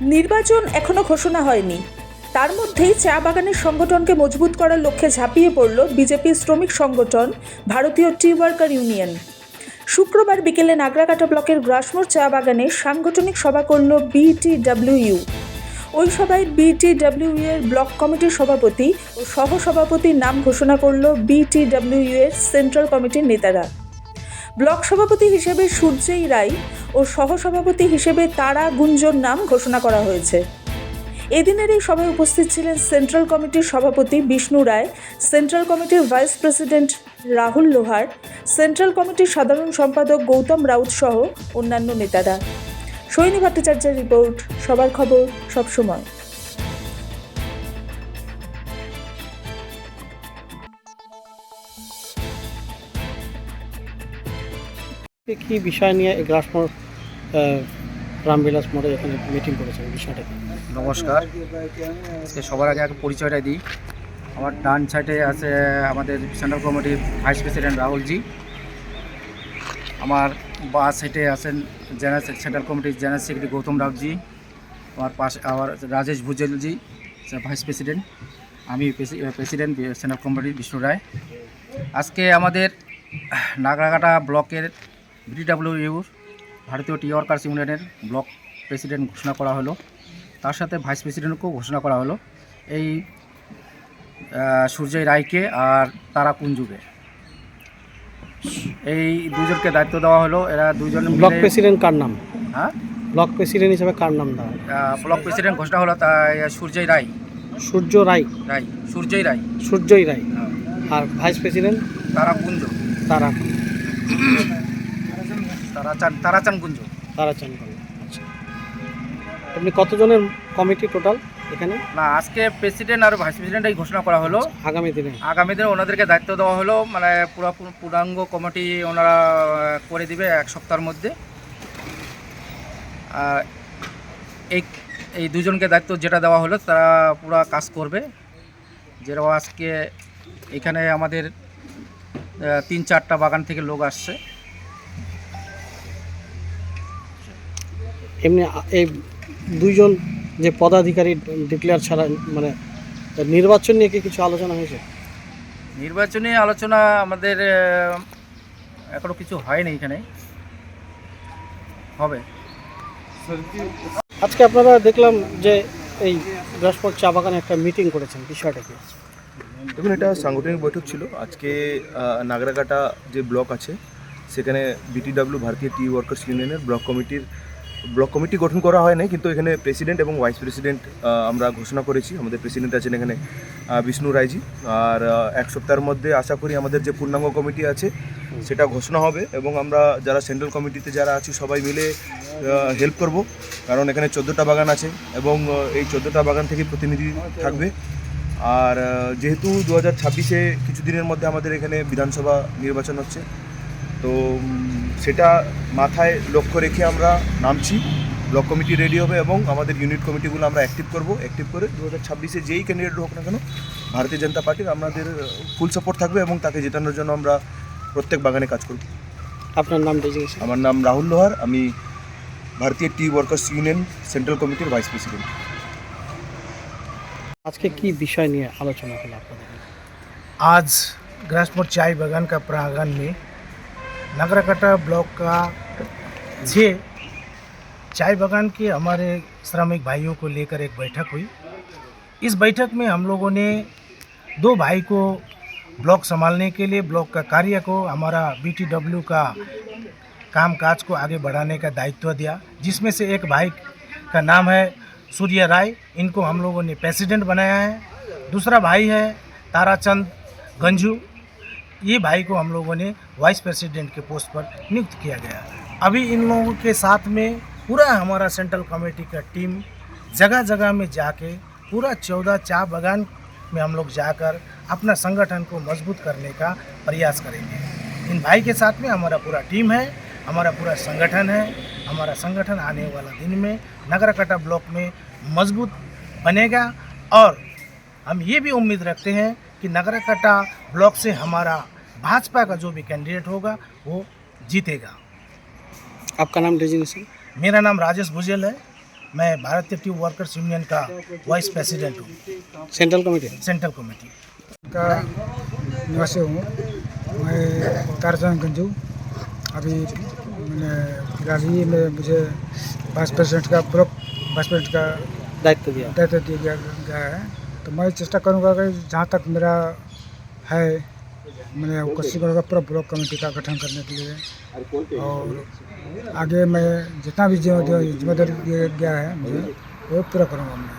নির্বাচন এখনো ঘোষণা হয়নি, তার মধ্যেই চা বাগানের সংগঠনকে মজবুত করার লক্ষ্যে ঝাঁপিয়ে পড়ল বিজেপির শ্রমিক সংগঠন ভারতীয় টি ওয়ার্কার ইউনিয়ন। শুক্রবার বিকেলে নাগরাকাটা ব্লকের গ্রাসমোড় চা বাগানে সাংগঠনিক সভা করল বিটিডব্লিউইউ। ওই সভায় বিটিডব্লিউইউ এর ব্লক কমিটির সভাপতি ও সহসভাপতির নাম ঘোষণা করল বিটিডব্লিউইউ এর সেন্ট্রাল কমিটির নেতারা। ব্লক সভাপতি হিসেবে সূর্যেই রায় ও সহসভাপতি হিসেবে তারা গুঞ্জর নাম ঘোষণা করা হয়েছে। এদিনের এই সভায় উপস্থিত ছিলেন সেন্ট্রাল কমিটির সভাপতি বিষ্ণু রায়, সেন্ট্রাল কমিটির ভাইস প্রেসিডেন্ট রাহুল লোহার, সেন্ট্রাল কমিটির সাধারণ সম্পাদক গৌতম রাউত সহ অন্যান্য নেতারা। সৈনী ভট্টাচার্যের রিপোর্ট, সবার খবর সবসময়। কি বিষয় নিয়ে গ্রাসমোড় রামবিলাস মোড়ে এখানে মিটিং করেছেন, বিষয়টা কি? নমস্কার। আজকে সবার আগে একটা পরিচয়টা দিই। আমার ডান সাইডে আছে আমাদের সেন্ট্রাল কমিটির ভাইস প্রেসিডেন্ট রাহুলজি। আমার বাঁ সাইডে আছেন সেন্ট্রাল কমিটির জেনারেল সেক্রেটারি গৌতম রাউতজি। আমার পাশে আমার রাজেশ ভুজেলজি, ভাইস প্রেসিডেন্ট। আমি প্রেসিডেন্ট সেন্ট্রাল কমিটির বিষ্ণু রায়। আজকে আমাদের নাগরাকাটা ব্লকের বিটিডব্লিউইউর ভারতীয় টি ওয়ার্কার্স ইউনিয়নের ব্লক প্রেসিডেন্ট ঘোষণা করা হলো, তার সাথে ভাইস প্রেসিডেন্টকেও ঘোষণা করা হলো। এই সূর্যের রায়কে আর তারা কুঞ্জুকে, এই দুজনকে দায়িত্ব দেওয়া হলো। এরা দুজন ব্লক প্রেসিডেন্ট কার নাম? হ্যাঁ, ব্লক প্রেসিডেন্ট হিসেবে কার নাম দেওয়া? ব্লক প্রেসিডেন্ট ঘোষণা হলো তাই সূর্যের রায়। সূর্য রায়। সূর্যের রায়। সূর্যই রায়। আর ভাইস প্রেসিডেন্ট তারা কুঞ্জ। তারা তারাচান কুঞ্জ। তারাচান। আচ্ছা, আপনি কতজনের কমিটি টোটাল এখানে? না, আজকে প্রেসিডেন্ট আর ভাইস প্রেসিডেন্টই ঘোষণা করা হলো। আগামী দিনে ওনাদেরকে দায়িত্ব দেওয়া হলো, মানে পূর্ণাঙ্গ কমিটি ওনারা করে দিবে এক সপ্তাহের মধ্যে। এই দুজনকে দায়িত্ব যেটা দেওয়া হলো তারা পুরো কাজ করবে। যেরকম আজকে এখানে আমাদের 3-4টা বাগান থেকে লোক আসছে। এমনি এই দুইজন যে পদাধিকারী ডিক্লেয়ার ছাড়া, মানে নির্বাচন নিয়ে কি কিছু আলোচনা হয়েছে? নির্বাচনী আলোচনা আমাদের এখনো কিছু হয়নি, এখানে হবে। আজকে আপনারা দেখলাম যে এই গ্রাসমোড় চা বাগানে একটা মিটিং করেছেন, বিষয়টা কি? দেখুন, এটা সাংগঠনিক বৈঠক ছিল আজকে। নাগরাকাটা যে ব্লক আছে সেখানে বিটিডব্লিউ ভারতীয় টি ওয়ার্কার্স ইউনিয়নের ব্লক কমিটি গঠন করা হয় নাই, কিন্তু এখানে প্রেসিডেন্ট এবং ভাইস প্রেসিডেন্ট আমরা ঘোষণা করেছি। আমাদের প্রেসিডেন্ট আছেন এখানে বিষ্ণু রায়জি। আর এক সপ্তাহের মধ্যে আশা করি আমাদের যে পূর্ণাঙ্গ কমিটি আছে সেটা ঘোষণা হবে, এবং আমরা যারা সেন্ট্রাল কমিটিতে যারা আছি সবাই মিলে হেল্প করব, কারণ এখানে 14টা বাগান আছে এবং এই 14টা বাগান থেকে প্রতিনিধি থাকবে। আর যেহেতু 2026-এ কিছুদিনের মধ্যে আমাদের এখানে বিধানসভা নির্বাচন হচ্ছে, তো সেটা মাথায় লক্ষ্য রেখে আমরা নামছি। ব্লক কমিটি রেডি হবে এবং আমাদের ইউনিট কমিটিগুলো আমরা অ্যাক্টিভ করে 2026-এ যেই ক্যান্ডিডেট হোক না কেন ভারতীয় জনতা পার্টির আমাদের ফুল সাপোর্ট থাকবে এবং তাকে জেতানোর জন্য আমরা প্রত্যেক বাগানে কাজ করব। আপনার নাম? আমার নাম রাহুল লোহার, আমি ভারতীয় টি ওয়ার্কার্স ইউনিয়ন সেন্ট্রাল কমিটির ভাইস প্রেসিডেন্ট। আজকে কি বিষয় নিয়ে আলোচনা হলো আপনাদের? आज ग्रासमोड़ चाय बागान का प्रांगण में नागराकाटा ब्लॉक का 6 चाय बागान के हमारे श्रमिक भाइयों को लेकर एक बैठक हुई। इस बैठक में हम लोगों ने 2 भाई को ब्लॉक संभालने के लिए, ब्लॉक का कार्य को, हमारा बीटीडब्ल्यू का कामकाज को आगे बढ़ाने का दायित्व दिया, जिसमें से एक भाई का नाम है सूर्य राय। इनको हम लोगों ने प्रेसिडेंट बनाया है। दूसरा भाई है ताराचंद गंजू। ये भाई को हम लोगों ने वाइस प्रेसिडेंट के पोस्ट पर नियुक्त किया गया। अभी इन लोगों के साथ में पूरा हमारा सेंट्रल कमेटी का टीम जगह जगह में जाके पूरा 14 चाय बागान में हम लोग जाकर अपना संगठन को मजबूत करने का प्रयास करेंगे। इन भाई के साथ में हमारा पूरा टीम है, हमारा पूरा संगठन है। हमारा संगठन आने वाला दिन में नागराकाटा ब्लॉक में मजबूत बनेगा और हम ये भी उम्मीद रखते हैं कि नागराकाटा ब्लॉक से हमारा भाजपा का जो भी कैंडिडेट होगा वो जीतेगा। आपका नाम डेजिग्नेशन? मेरा नाम राजेश भुजेल है। मैं भारतीय ट्यूब वर्कर्स यूनियन का वाइस प्रेसिडेंट हूँ, सेंट्रल कमेटी सेंट्रल कमेटी का निवासी हूँ। मैं तारजंगगंज हूँ। अभी मैंने फिलहाल ही में मुझे वाइस प्रेसिडेंट का दायित्व दिया। दायित्व दिया गया है। तो मैं चेष्टा करूँगा कि जहाँ तक मेरा है मैंने कोशिश करूँगा पूरा ब्लॉक कमेटी का गठन करने के लिए, और आगे मैं जितना भी जिम्मेदारी दिया गया है मुझे वो पूरा करूँगा मैं।